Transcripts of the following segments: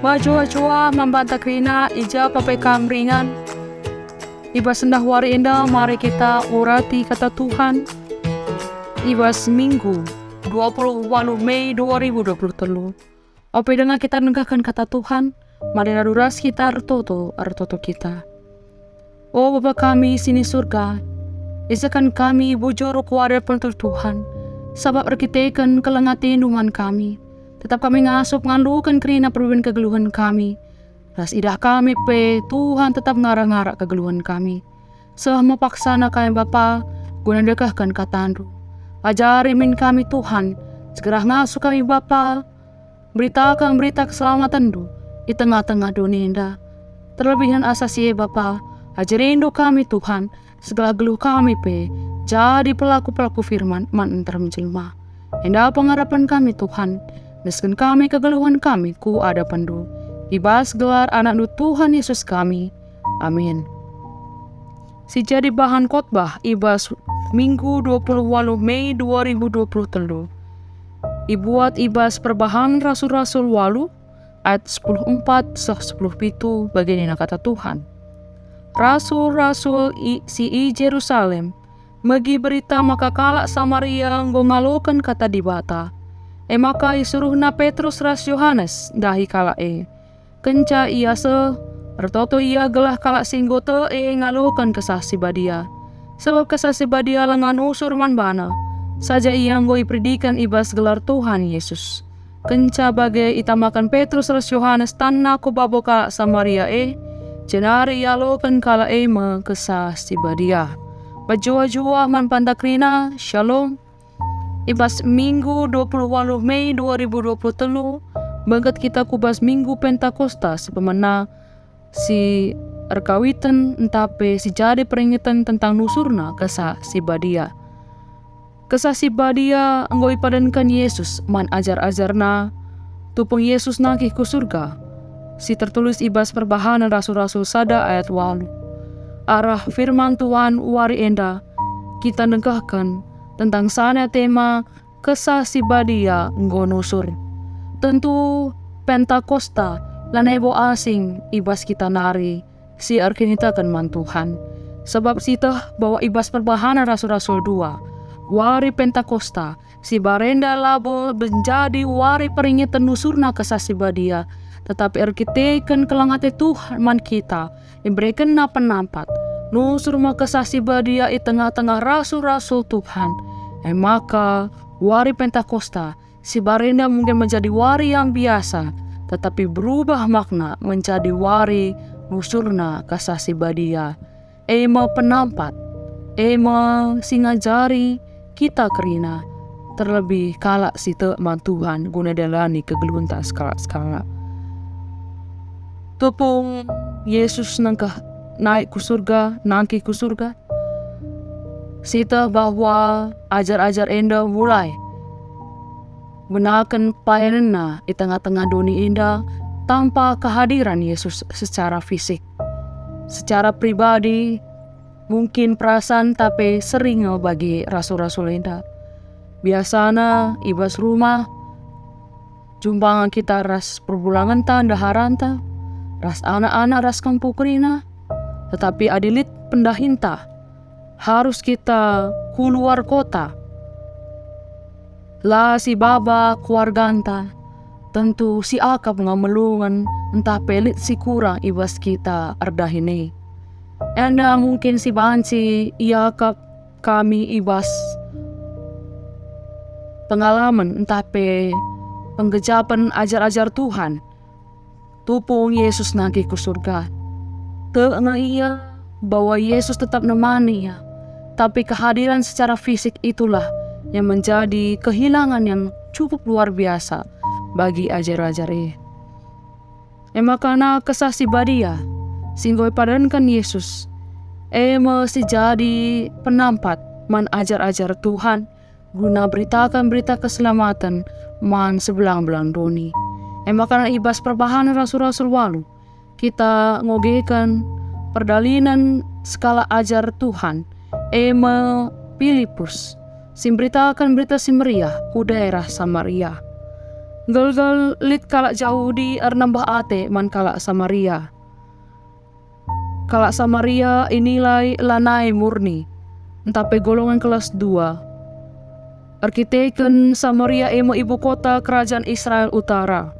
Majua-jua membantah krina ija papekam ringan. Ibas sendah wari indah mari kita urati kata Tuhan. Ibas Minggu 28 Mei 2023. Ope dengan kita nenggahkan kata Tuhan, mari naduras kita artoto kita. Oh Bapa kami sini surga, isakan kami bujur kuadar pentul Tuhan, sabab erkitekan kelengati numan kami. Tetap kami ngasup ngalukan kerina perubahan kegeluhan kami. Ras idah kami pe Tuhan tetap ngarang-ngarak kegeluhan kami. Selama paksana kami Bapa, guna dekahkan katandu. Ajari min kami Tuhan, segera ngasup kami Bapa. Beritakan berita keselamatan du di tengah-tengah dunia. Terlebihan asasi Bapa, ajarindu kami Tuhan, segala geluh kami pe jadi pelaku-pelaku firman man entar menjelma. Hendak pengharapan kami Tuhan, mesken kami kegeluhan kami ku ada pandu. Ibas gelar anak nu Tuhan Yesus kami. Amin. Si jadi bahan khotbah ibas Minggu 28 Mei 2023. Ibuat ibas perbahan rasul-rasul walu ayat 10:4 10:7 begini kata Tuhan. Rasul-rasul si Jerusalem megi berita maka kalak Samaria ngalokan kata dibata. Maka isuruhna Petrus ras Yohanes dahi kalak kenca ia ertoto ia gelah kalak singgote ngalokan kesah si badia. Sebab kesah si badia lengan usur man bana. Saja ia ngoi predikan ibas gelar Tuhan Yesus. Kenca bagai itamakan Petrus ras Yohanes tanna ko babo kalak Samaria jenari ia lokan kalak me kesah si badia. Bajua-jua man pandakrina, shalom. Ibas Minggu 28 Mei 2023, banget kita kubas Minggu Pentakosta sepemana si erkawitan entape si jadi peringatan tentang nusurna kesah si badia. Kesah si badia anggoi padankan Yesus man ajar-ajarna tupung Yesus nakih ku surga. Si tertulis ibas perbahanan rasul-rasul sada ayat 8. Arah firman Tuhan wari enda kita negahkan tentang sana tema kesah si badia ngonusur. Tentu Pentakosta lanebo asing ibas kita nari si arkinitakan man Tuhan. Sebab sitah bahwa ibas perbahanan rasul-rasul 2 wari Pentakosta si barenda labo menjadi wari peringatan nusurna kesah si badia. Tetapi arkiteken kelangate Tuhan man kita memberikan penampat nusur kesah si badia di tengah-tengah rasul-rasul Tuhan. Maka wari Pentakosta si barenda mungkin menjadi wari yang biasa, tetapi berubah makna menjadi wari nusurna kesah si badia. Penampat, singajari kita kerina, terlebih kalak si teman Tuhan guna dalani kegeluhan tak skala-skala. Tupung Yesus nangkah naik ku surga, nangki ku surga. Sita bahwa ajar-ajar enda mulai menakan payenna di tengah-tengah dunia indah tanpa kehadiran Yesus secara fisik. Secara pribadi mungkin perasaan tapi sering bagi rasul-rasul indah. Biasana ibas rumah jumpangan kita ras perbulangan tanda haranta, ras anak-anak ras kampukrina. Tetapi adilit pendahinta harus kita keluar kota. Lah si baba keluarganta tentu si akap ngamelungan entah pelit si kurang ibas kita ardahine. Enda mungkin si banci ia akap kami ibas pengalaman entah pe penggejapan ajar-ajar Tuhan. Tupung Yesus nagi ke surga. Tengah ia bahwa Yesus tetap nemani ya. Tapi kehadiran secara fisik itulah yang menjadi kehilangan yang cukup luar biasa bagi ajar-ajar makana kesah si badia singgoi padankan Yesus si jadi penampat man ajar-ajar Tuhan guna beritakan berita keselamatan man sebelang-belang doni. Makana ibas perbahanan rasul-rasul walu kita ngogekan perdalinan skala ajar Tuhan Filipus simberitakan berita si meriah ku daerah Samaria. Galgal lit kalak Yahudi nambah ate man kalak Samaria. Kalak Samaria inilai lanai murni, tapi golongan kelas 2. Arkiteken Samaria emo ibu kota kerajaan Israel Utara.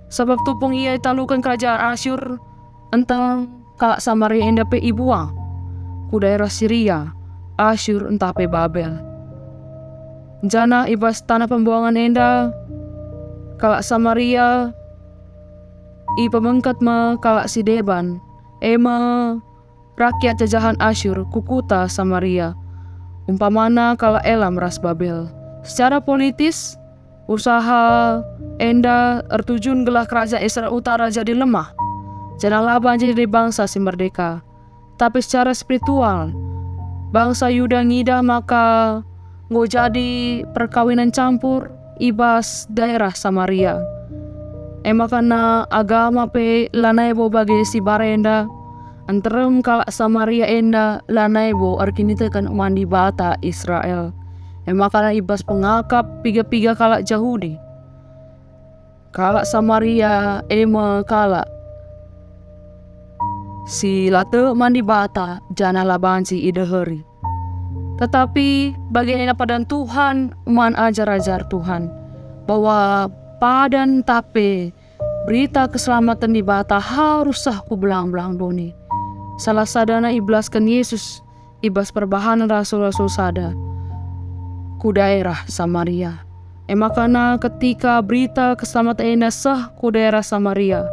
Sebab tupung ia talukan kerajaan Asyur, entang kalak Samaria endape ibuang ku daerah Syria, Asyur entape Babel. Jana ibas tanah pembuangan enda, kalak Samaria i pemengkat ma kalak si Deban, ema rakyat jajahan Asyur kukuta Samaria, umpamana kalak Elam ras Babel. Secara politis, usaha enda tertujun gelah kerajaan Israel Utara jadi lemah. Jangan laba jadi bangsa si merdeka. Tapi secara spiritual, bangsa Yuda ngidah maka ngo jadi perkawinan campur ibas daerah Samaria. Makana agama pe lanaibo bagi si barenda, anterem kalak Samaria enda lanaibo arkinitekan mandi bata Israel. Makana ibas pengakap piga-piga kalak Yahudi. Kalak Samaria kalak si late mandi bata jana laban si ideheri. Tetapi bagian padan Tuhan man ajar-ajar Tuhan bahwa padan tape berita keselamatan di bata harus sah ku belang-belang doni. Salah sadana iblaskan Yesus ibas perbahanan rasul-rasul sada ku daerah Samaria. Makana ketika berita keselamatan enda sah ku daerah Samaria,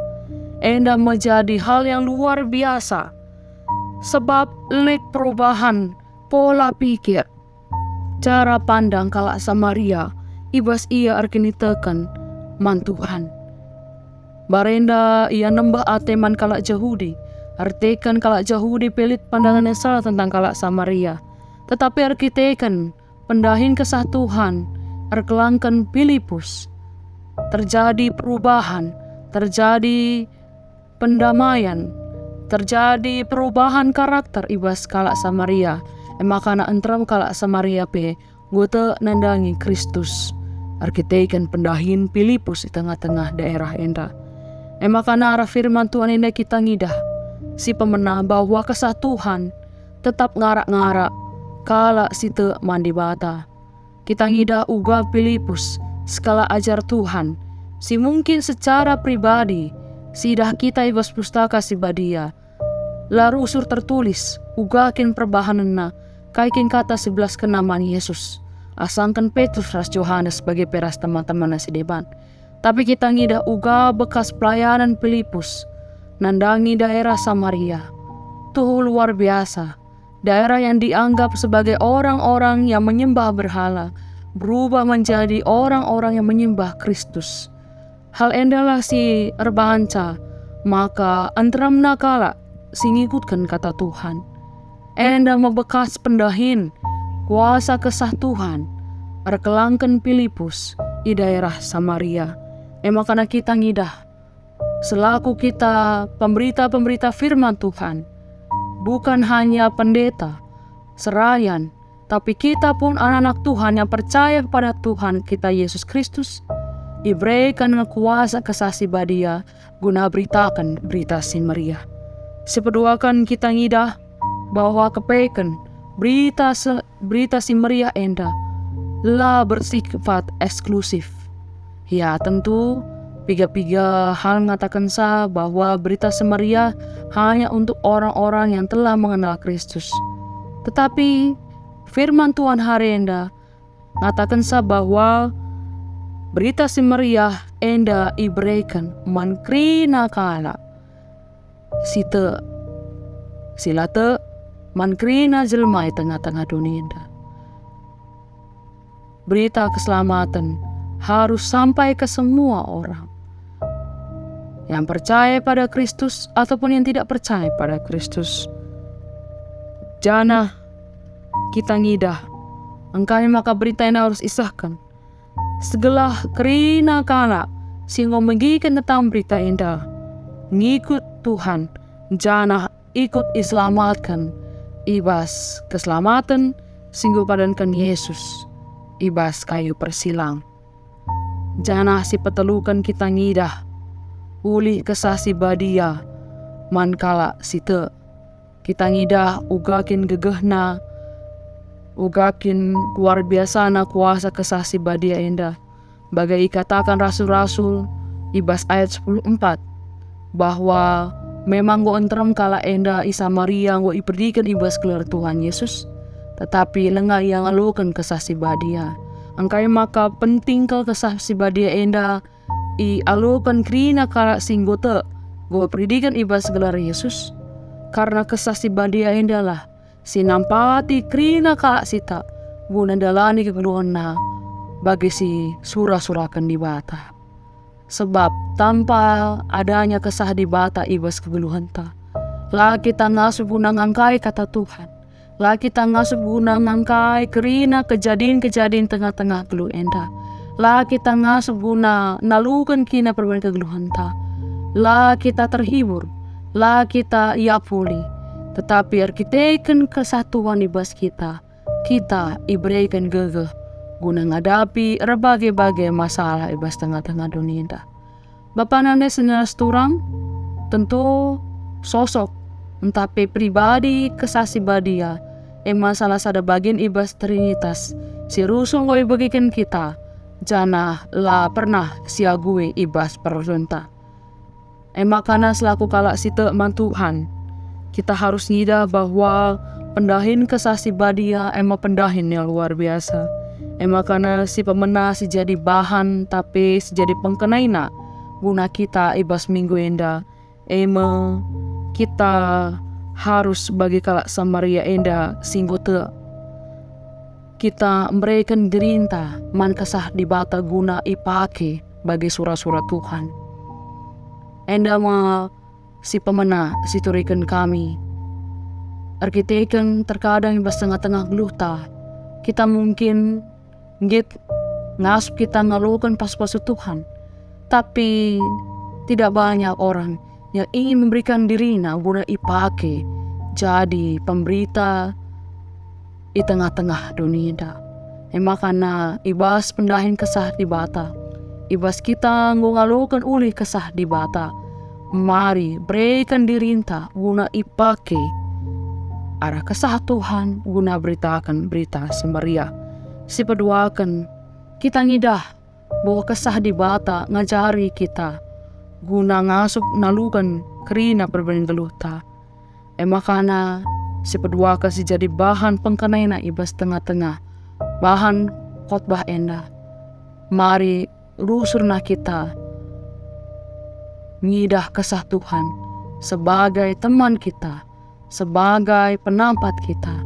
enda menjadi hal yang luar biasa. Sebab lek perubahan pola pikir, cara pandang kalak Samaria, ibas ia arkinitekan man Tuhan. Barenda ia nembah ateman kalak Yahudi, artikan kalak Yahudi pelit pandangan yang salah tentang kalak Samaria. Tetapi arkitekan pendahin kesah Tuhan, arkelangkan Filipus. Terjadi perubahan, terjadi pendamaian, terjadi perubahan karakter ibas kalak Samaria. Makana entram kalak Samaria pe gote nandangi Kristus. Arkitekan pendahin Filipus di tengah-tengah daerah enda. Makana arah firman Tuhan enda kita ngidah si pemenang bahwa kesah Tuhan tetap ngarak-ngarak kalak site mandi bata. Kita ngidah uga Filipus skala ajar Tuhan si mungkin secara pribadi sidah kita ibas pustaka si badia. Lalu usur tertulis ugakin perbahanana kaikin kata 11 kenamaan Yesus. Asangkan Petrus ras Yohanes sebagai peras teman-teman si Deban. Tapi kita ngidah uga bekas pelayanan Filipus nandangi daerah Samaria. Tuh luar biasa. Daerah yang dianggap sebagai orang-orang yang menyembah berhala berubah menjadi orang-orang yang menyembah Kristus. Hal endalah si erbanca, maka antram nakala si ngikutkan kata Tuhan. Enda membekas pendahin kuasa kesah Tuhan, arkelangkan Filipus di daerah Samaria. Makana kita ngidah, selaku kita pemberita-pemberita firman Tuhan, bukan hanya pendeta, serayan, tapi kita pun anak-anak Tuhan yang percaya kepada Tuhan kita Yesus Kristus, diberikan kuasa kesasi badia guna beritakan berita si meriah. Sepeduakan kita ngidah bahwa kepeken berita si meriah enda lah bersifat eksklusif. Ya tentu piga-piga hal mengatakan sah bahwa berita semeriah hanya untuk orang-orang yang telah mengenal Kristus. Tetapi firman Tuhan hari enda mengatakan sah bahwa berita semeriah enda iberikan mankrina kala silate mankrina jelma di tengah-tengah dunia enda. Berita keselamatan harus sampai ke semua orang yang percaya pada Kristus ataupun yang tidak percaya pada Kristus. Jana kita ngidah, engkau maka berita yang harus isahkan. Segelah kerina kala sehingga mengikan tentang berita indah. Ngikut Tuhan, jana ikut iselamatkan. Ibas keselamatan sehingga padankan Yesus. Ibas kayu persilang. Jana si petelukan kita ngidah. Uli kesah si badia. Mankala si te. Kita ngidah ugakin gegehna. Ugakin luar biasa na kuasa kesah si badia enda. Bagai katakan rasul-rasul ibas ayat 14. Bahwa memang go entrem kala enda Isa Maria go iperdikan ibas keluar Tuhan Yesus. Tetapi lengah yang alukan kesah si badia. Angkai maka penting kal kesah si badia enda i alukan krina kala singgote go iperdikan ibas gelar Yesus. Karena kesah si badia enda lah sinampati krina kala sita guna dalani kekeluhan na bagi si surah-surakan di bata. Sebab tanpa adanya kesah di bata ibas kegeluhan ta. Lah kita ngasup guna ngangkai kata Tuhan. Lah kita ngasup guna ngangkai kerina kejadian-kejadian tengah-tengah gelu enda. Lah kita ngasup guna nalukan kina perbedaan kegeluhan ta. Lah kita terhibur. Lah kita ia pulih. Tetapi arkiteken kesatuan ibas kita iberikan gegeh guna ngadapi berbagai masalah ibas tengah-tengah dunia. Bapa nane seneras turang tentu sosok tapi pribadi kesasi badia masalah sada bagian ibas trinitas si rusung goi bagikan kita jana la pernah siague ibas perunta. Makana selaku kalak si teman Tuhan kita harus ngida bahwa pendahin kesasi badia pendahin yang luar biasa. Makana si pemenang si jadi bahan tapi si jadi pengkenaina guna kita ibas minggu enda. Kita harus bagi kalak Samaria enda singgote. Kita memberikan dirinta man kesah di bata guna ipake bagi surah-surah Tuhan. Enda si pemena siturikan kami. Arkiteken terkadang ibas tengah-tengah geluta. Kita mungkin ngasup kita ngalukan pas-pasu Tuhan. Tapi tidak banyak orang yang ingin memberikan dirinya guna ipake jadi pemberita di tengah-tengah dunia. Makana ibas pendahin kesah di bata. Ibas kita ngalukan uli kesah di bata. Mari berikan dirinta guna ipake arah kesah Tuhan guna beritakan berita Samaria. Si peduakan kita ngidah bahwa kesah di bata ngajari kita guna ngasup nalukan kerina perbanding geluta. Makana si peduakan si jadi bahan pengkenaina ibas tengah-tengah bahan khotbah enda. Mari rusurna kita ngidah kesah Tuhan sebagai teman kita, sebagai penampat kita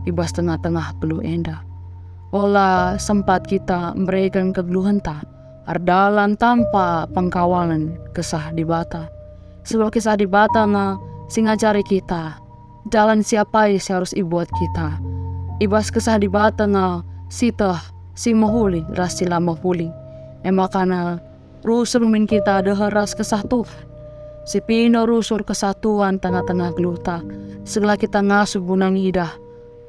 ibas tengah-tengah geluh enda. Olah sempat kita memberikan kegeluhan ta ardalan tanpa pengkawalan kesah di bata. Sebab kisah di bata na singajari kita jalan siapa yang harus ibuat kita. Ibas kesah di bata na sitah si mahuli rasila mahuli. Makana rusur min kita deheras kesah Tuhan. Si pino rusur kesatuan tengah-tengah geluta. Segala kita ngasuh gunang idah.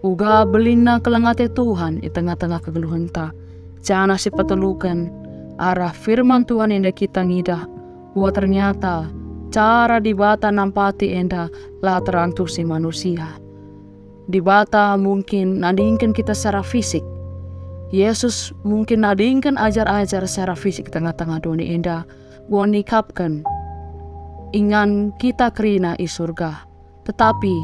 Uga belina kelengate Tuhan di tengah-tengah kegeluhan ta. Jana si petelukan arah firman Tuhan yang kita ngidah. Buat ternyata cara di bata nampati enda lah terantuk si manusia. Di bata mungkin nadingkan kita secara fisik. Yesus mungkin nadingkan ajar-ajar secara fisik tengah-tengah dunia enda. Buat nikapkan ingan kita kerina i surga. Tetapi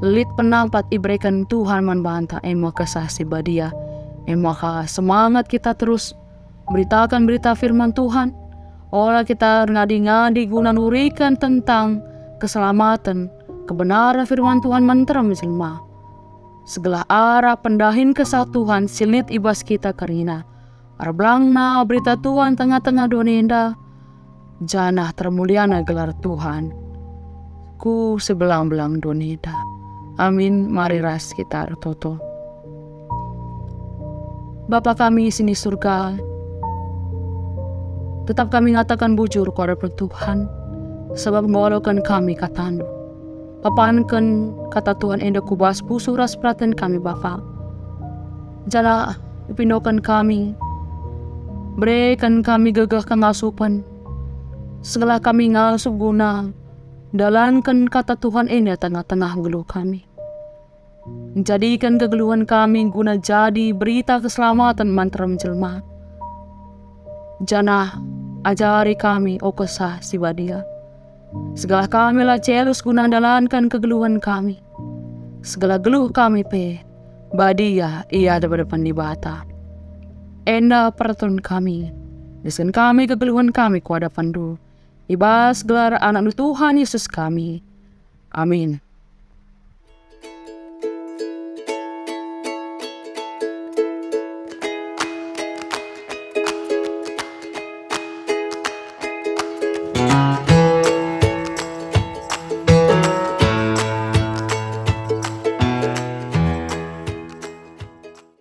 lit penampat iberikan Tuhan membanta kesah si badia. Maka semangat kita terus beritakan berita firman Tuhan. Olah kita ngadi-ngadi guna nurikan tentang keselamatan, kebenaran firman Tuhan menteram jelma. Segala arah pendahin kesatuan silit ibas kita karina. Arblangna berita Tuhan tengah-tengah dunia. Jana termuliana gelar Tuhan. Ku sebelang-belang dunia. Amin. Mari ras kita toto. Bapa kami sini surga, tetap kami ngatakan bujur kepada Tuhan, sebab ngolokan kami katanu. Papankan kata Tuhan enda kubas pusuras perhatian kami Bapa. Jala ipindokan kami Berikan kami gagah kangasupan. Segala kami ngasup guna, dalankan kata Tuhan ini tengah-tengah geluh kami. Jadikan kegeluhan kami guna jadi berita keselamatan mantra menjelma. Jana, ajari kami, o kesah si badia. Segala kami lah celus guna dalankan kegeluhan kami. Segala geluh kami badia ia ada pada pandibata. Enda peraturan kami, desain kami kegeluhan kami ku hadapan du. Ibas gelar anak Tuhan Yesus kami. Amin.